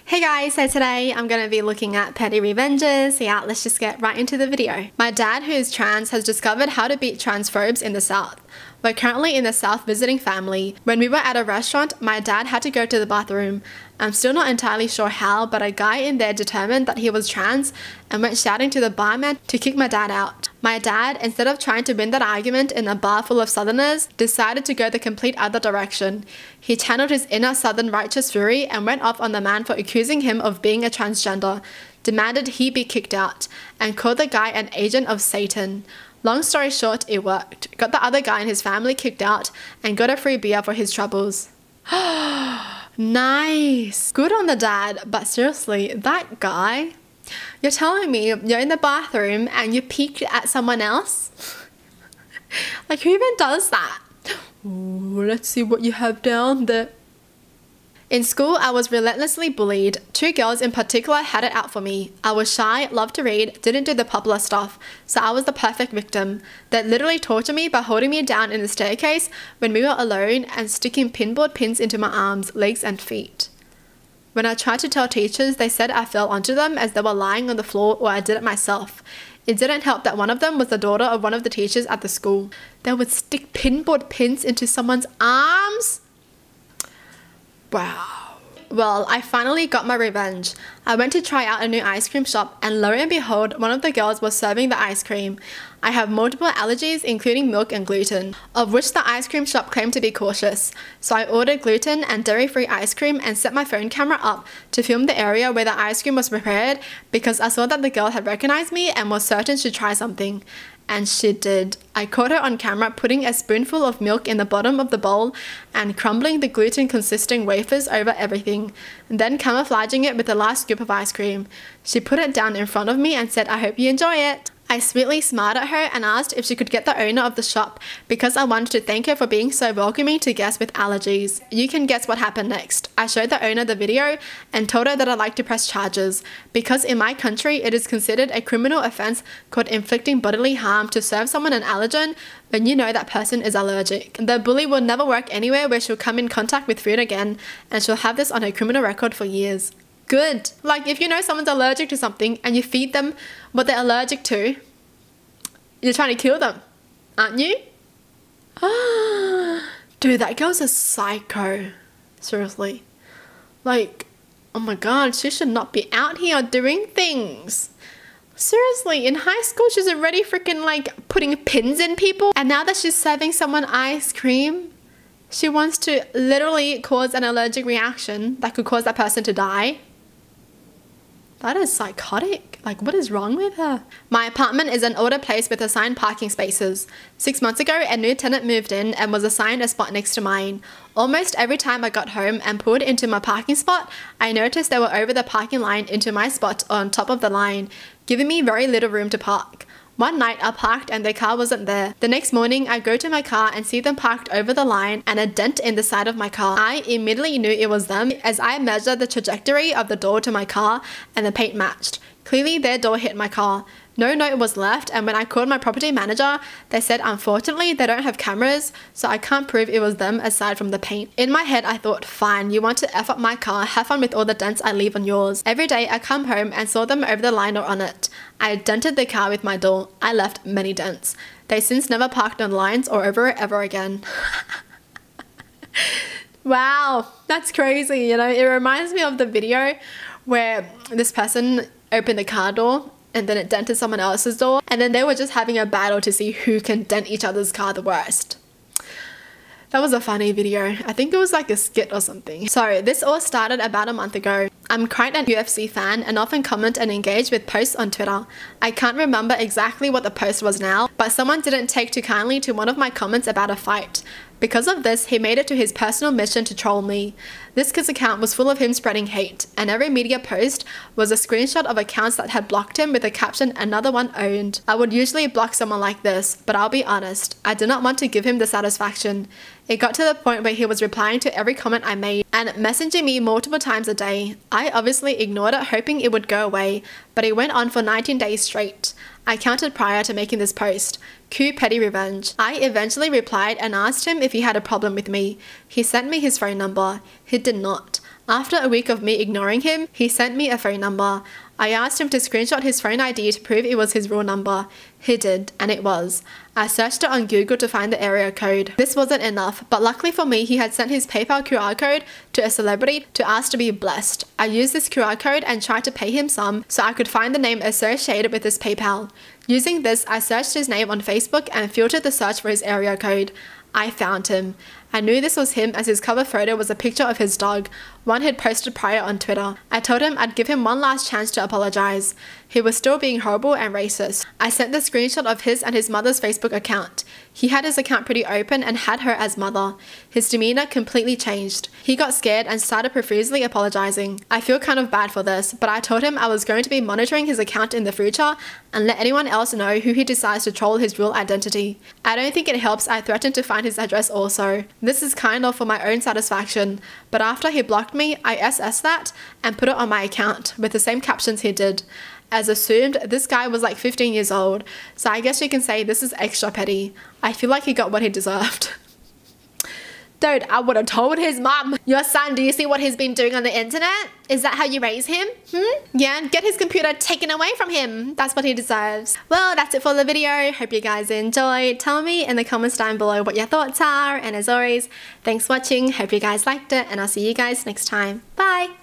Hey guys, so today I'm going to be looking at petty revenges. So yeah, let's just get right into the video. My dad, who is trans, has discovered how to beat transphobes in the South. We're currently in the South visiting family. When we were at a restaurant, my dad had to go to the bathroom. I'm still not entirely sure how, but a guy in there determined that he was trans and went shouting to the barman to kick my dad out. My dad, instead of trying to win that argument in a bar full of Southerners, decided to go the complete other direction. He channeled his inner Southern righteous fury and went off on the man for accusing him of being a transgender, demanded he be kicked out, and called the guy an agent of Satan. Long story short, it worked. Got the other guy and his family kicked out and got a free beer for his troubles. Nice. Good on the dad, but seriously, that guy? You're telling me you're in the bathroom and you peeked at someone else? Like, who even does that? Ooh, let's see what you have down there. In school, I was relentlessly bullied. Two girls in particular had it out for me. I was shy, loved to read, didn't do the popular stuff, so I was the perfect victim. They'd literally torture me by holding me down in the staircase when we were alone and sticking pinboard pins into my arms, legs and feet. When I tried to tell teachers, they said I fell onto them as they were lying on the floor or I did it myself. It didn't help that one of them was the daughter of one of the teachers at the school. They would stick pinboard pins into someone's arms? Wow. Well, I finally got my revenge. I went to try out a new ice cream shop and lo and behold, one of the girls was serving the ice cream. I have multiple allergies including milk and gluten, of which the ice cream shop claimed to be cautious. So I ordered gluten and dairy-free ice cream and set my phone camera up to film the area where the ice cream was prepared because I saw that the girl had recognized me and was certain she'd try something. And she did. I caught her on camera putting a spoonful of milk in the bottom of the bowl and crumbling the gluten-consisting wafers over everything, and then camouflaging it with the last scoop of ice cream. She put it down in front of me and said, "I hope you enjoy it." I sweetly smiled at her and asked if she could get the owner of the shop because I wanted to thank her for being so welcoming to guests with allergies. You can guess what happened next. I showed the owner the video and told her that I'd like to press charges because in my country it is considered a criminal offense called inflicting bodily harm to serve someone an allergen when you know that person is allergic. The bully will never work anywhere where she'll come in contact with food again and she'll have this on her criminal record for years. Good. Like, if you know someone's allergic to something and you feed them what they're allergic to, you're trying to kill them, aren't you? Dude, that girl's a psycho. Seriously. Like, oh my god, she should not be out here doing things. Seriously, in high school, she's already freaking like putting pins in people. And now that she's serving someone ice cream, she wants to literally cause an allergic reaction that could cause that person to die. That is psychotic. Like, what is wrong with her? My apartment is an older place with assigned parking spaces. 6 months ago, a new tenant moved in and was assigned a spot next to mine. Almost every time I got home and pulled into my parking spot, I noticed they were over the parking line into my spot on top of the line, giving me very little room to park. One night I parked and their car wasn't there. The next morning I go to my car and see them parked over the line and a dent in the side of my car. I immediately knew it was them as I measured the trajectory of the door to my car and the paint matched. Clearly their door hit my car. No note was left, and when I called my property manager, they said unfortunately they don't have cameras, so I can't prove it was them aside from the paint. In my head I thought, fine, you want to F up my car, have fun with all the dents I leave on yours. Every day I come home and saw them over the line or on it. I dented the car with my door. I left many dents. They since never parked on lines or over it ever again. Wow, that's crazy, you know. It reminds me of the video where this person opened the car door and then it dented someone else's door, and then they were just having a battle to see who can dent each other's car the worst. That was a funny video. I think it was like a skit or something. So this all started about a month ago. I'm quite an UFC fan and often comment and engage with posts on Twitter. I can't remember exactly what the post was now, but someone didn't take too kindly to one of my comments about a fight. Because of this, he made it to his personal mission to troll me. This kid's account was full of him spreading hate, and every media post was a screenshot of accounts that had blocked him with the caption, "Another one owned." I would usually block someone like this, but I'll be honest, I did not want to give him the satisfaction. It got to the point where he was replying to every comment I made and messaging me multiple times a day. I obviously ignored it, hoping it would go away, but it went on for 19 days straight. I counted prior to making this post. Cue petty revenge. I eventually replied and asked him if he had a problem with me. He sent me his phone number. He did not. After a week of me ignoring him, he sent me a phone number. I asked him to screenshot his phone ID to prove it was his real number. He did, and it was. I searched it on Google to find the area code. This wasn't enough, but luckily for me, he had sent his PayPal QR code to a celebrity to ask to be blessed. I used this QR code and tried to pay him some so I could find the name associated with his PayPal. Using this, I searched his name on Facebook and filtered the search for his area code. I found him. I knew this was him as his cover photo was a picture of his dog, one he'd posted prior on Twitter. I told him I'd give him one last chance to apologize. He was still being horrible and racist. I sent the screenshot of his and his mother's Facebook account. He had his account pretty open and had her as mother. His demeanor completely changed. He got scared and started profusely apologizing. I feel kind of bad for this, but I told him I was going to be monitoring his account in the future and let anyone else know who he decides to troll his real identity. I don't think it helps I threatened to find his address also. This is kind of for my own satisfaction, but after he blocked me, I SS'd that and put it on my account with the same captions he did. As assumed, this guy was like 15 years old, so I guess you can say this is extra petty. I feel like he got what he deserved. Dude, I would have told his mom. Your son, do you see what he's been doing on the internet? Is that how you raise him? Yeah, get his computer taken away from him. That's what he deserves. Well, that's it for the video. Hope you guys enjoyed. Tell me in the comments down below what your thoughts are. And as always, thanks for watching. Hope you guys liked it. And I'll see you guys next time. Bye.